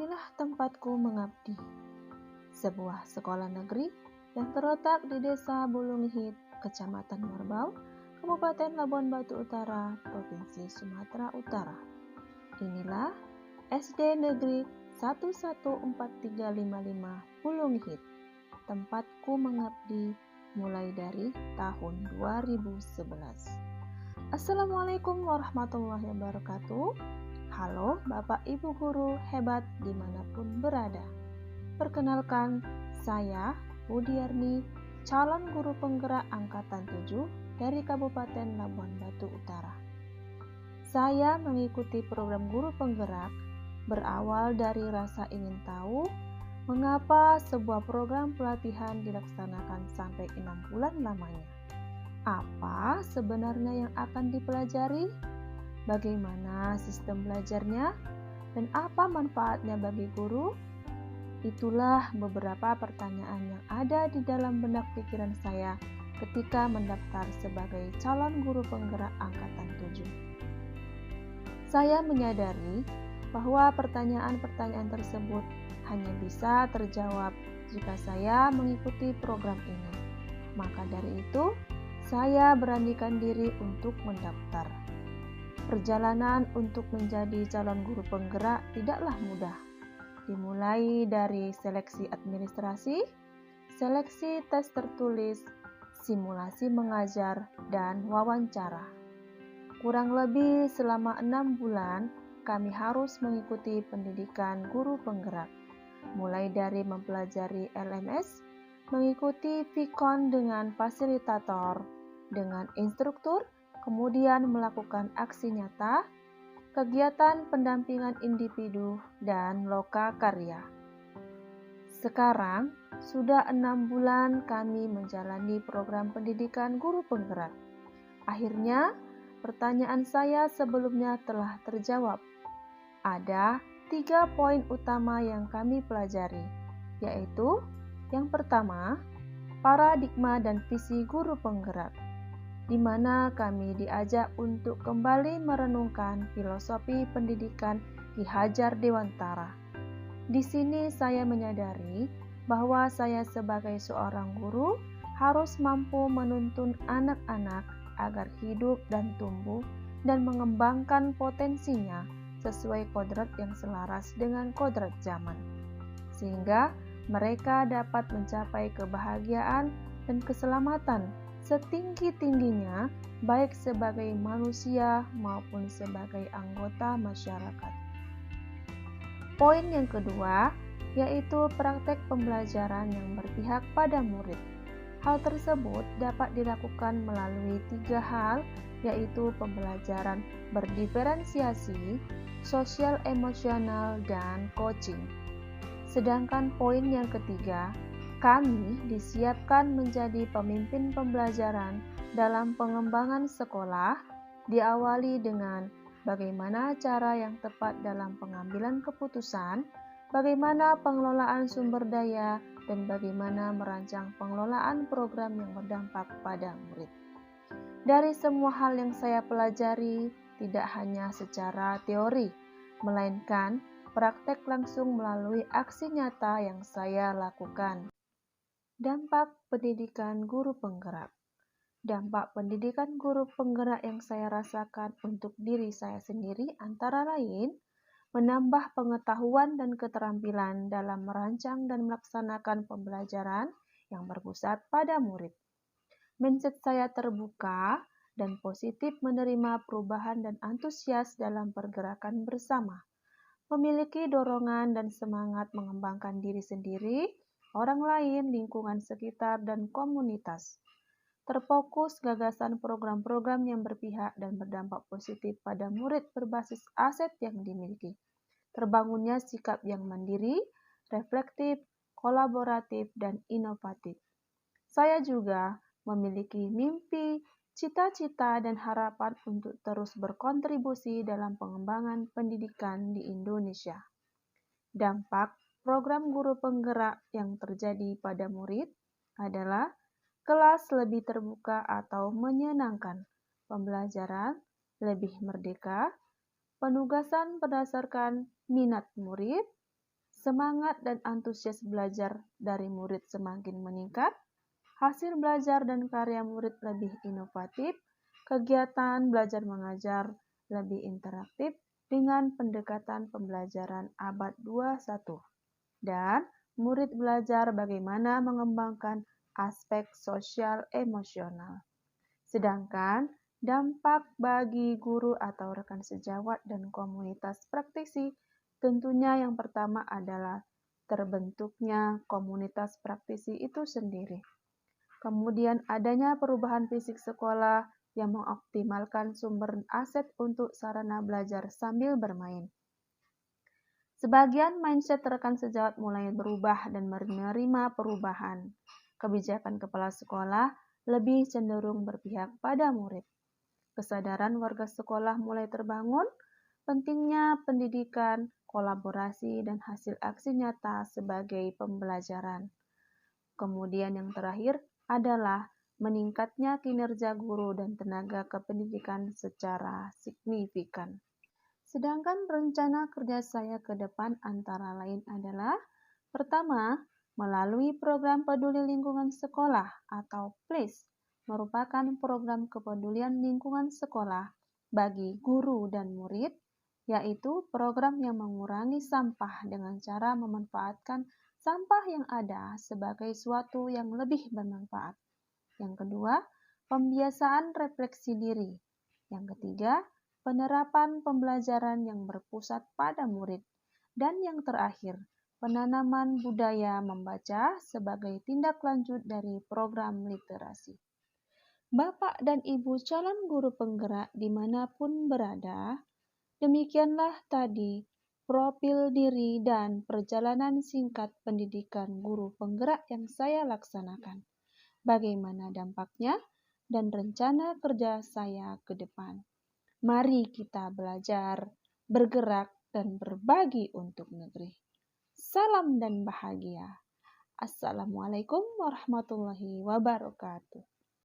Inilah tempatku mengabdi, sebuah sekolah negeri yang terletak di Desa Bulunghit, Kecamatan Merbau, Kabupaten Labuan Batu Utara, Provinsi Sumatera Utara. Inilah SD Negeri 114355 Bulunghit, tempatku mengabdi mulai dari tahun 2011. Assalamualaikum warahmatullahi wabarakatuh. Halo Bapak Ibu Guru hebat dimanapun berada. Perkenalkan, saya Budiarni, calon guru penggerak Angkatan 7 dari Kabupaten Labuan Batu Utara. Saya mengikuti program guru penggerak berawal dari rasa ingin tahu mengapa sebuah program pelatihan dilaksanakan sampai 6 bulan lamanya. Apa sebenarnya yang akan dipelajari? Bagaimana sistem belajarnya? Dan apa manfaatnya bagi guru? Itulah beberapa pertanyaan yang ada di dalam benak pikiran saya ketika mendaftar sebagai calon guru penggerak Angkatan 7. Saya menyadari bahwa pertanyaan-pertanyaan tersebut hanya bisa terjawab jika saya mengikuti program ini. Maka dari itu, saya beranikan diri untuk mendaftar. Perjalanan untuk menjadi calon guru penggerak tidaklah mudah. Dimulai dari seleksi administrasi, seleksi tes tertulis, simulasi mengajar, dan wawancara. Kurang lebih selama 6 bulan, kami harus mengikuti pendidikan guru penggerak. Mulai dari mempelajari LMS, mengikuti VCON dengan fasilitator, dengan instruktur, kemudian melakukan aksi nyata, kegiatan pendampingan individu, dan loka karya. Sekarang, sudah 6 bulan kami menjalani program pendidikan guru penggerak. Akhirnya, pertanyaan saya sebelumnya telah terjawab. Ada 3 poin utama yang kami pelajari, yaitu yang pertama, paradigma dan visi guru penggerak, di mana kami diajak untuk kembali merenungkan filosofi pendidikan Ki Hajar Dewantara. Di sini saya menyadari bahwa saya sebagai seorang guru harus mampu menuntun anak-anak agar hidup dan tumbuh dan mengembangkan potensinya sesuai kodrat yang selaras dengan kodrat zaman, sehingga mereka dapat mencapai kebahagiaan dan keselamatan setinggi-tingginya, baik sebagai manusia maupun sebagai anggota masyarakat. Poin yang kedua, yaitu praktek pembelajaran yang berpihak pada murid. Hal tersebut dapat dilakukan melalui 3 hal, yaitu pembelajaran berdiferensiasi, sosial emosional, dan coaching. Sedangkan poin yang ketiga, kami disiapkan menjadi pemimpin pembelajaran dalam pengembangan sekolah, diawali dengan bagaimana cara yang tepat dalam pengambilan keputusan, bagaimana pengelolaan sumber daya, dan bagaimana merancang pengelolaan program yang berdampak pada murid. Dari semua hal yang saya pelajari, tidak hanya secara teori, melainkan praktek langsung melalui aksi nyata yang saya lakukan. Dampak pendidikan guru penggerak. Dampak pendidikan guru penggerak yang saya rasakan untuk diri saya sendiri antara lain, menambah pengetahuan dan keterampilan dalam merancang dan melaksanakan pembelajaran yang berpusat pada murid. Mindset saya terbuka dan positif menerima perubahan dan antusias dalam pergerakan bersama. Memiliki dorongan dan semangat mengembangkan diri sendiri, orang lain, lingkungan sekitar, dan komunitas. Terfokus gagasan program-program yang berpihak dan berdampak positif pada murid berbasis aset yang dimiliki. Terbangunnya sikap yang mandiri, reflektif, kolaboratif, dan inovatif. Saya juga memiliki mimpi, cita-cita, dan harapan untuk terus berkontribusi dalam pengembangan pendidikan di Indonesia. Dampak program guru penggerak yang terjadi pada murid adalah kelas lebih terbuka atau menyenangkan, pembelajaran lebih merdeka, penugasan berdasarkan minat murid, semangat dan antusias belajar dari murid semakin meningkat, hasil belajar dan karya murid lebih inovatif, kegiatan belajar mengajar lebih interaktif dengan pendekatan pembelajaran abad 21, dan murid belajar bagaimana mengembangkan aspek sosial emosional. Sedangkan dampak bagi guru atau rekan sejawat dan komunitas praktisi tentunya yang pertama adalah terbentuknya komunitas praktisi itu sendiri. Kemudian adanya perubahan fisik sekolah yang mengoptimalkan sumber aset untuk sarana belajar sambil bermain. Sebagian mindset rekan sejawat mulai berubah dan menerima perubahan. Kebijakan kepala sekolah lebih cenderung berpihak pada murid. Kesadaran warga sekolah mulai terbangun, pentingnya pendidikan, kolaborasi, dan hasil aksi nyata sebagai pembelajaran. Kemudian yang terakhir adalah meningkatnya kinerja guru dan tenaga kependidikan secara signifikan. Sedangkan rencana kerja saya ke depan antara lain adalah: pertama, melalui program peduli lingkungan sekolah atau PLIS, merupakan program kepedulian lingkungan sekolah bagi guru dan murid, yaitu program yang mengurangi sampah dengan cara memanfaatkan sampah yang ada sebagai suatu yang lebih bermanfaat. Yang kedua, pembiasaan refleksi diri. Yang ketiga, penerapan pembelajaran yang berpusat pada murid. Dan yang terakhir, penanaman budaya membaca sebagai tindak lanjut dari program literasi. Bapak dan Ibu calon guru penggerak dimanapun berada, demikianlah tadi profil diri dan perjalanan singkat pendidikan guru penggerak yang saya laksanakan. Bagaimana dampaknya dan rencana kerja saya ke depan. Mari kita belajar, bergerak, dan berbagi untuk negeri. Salam dan bahagia. Assalamualaikum warahmatullahi wabarakatuh.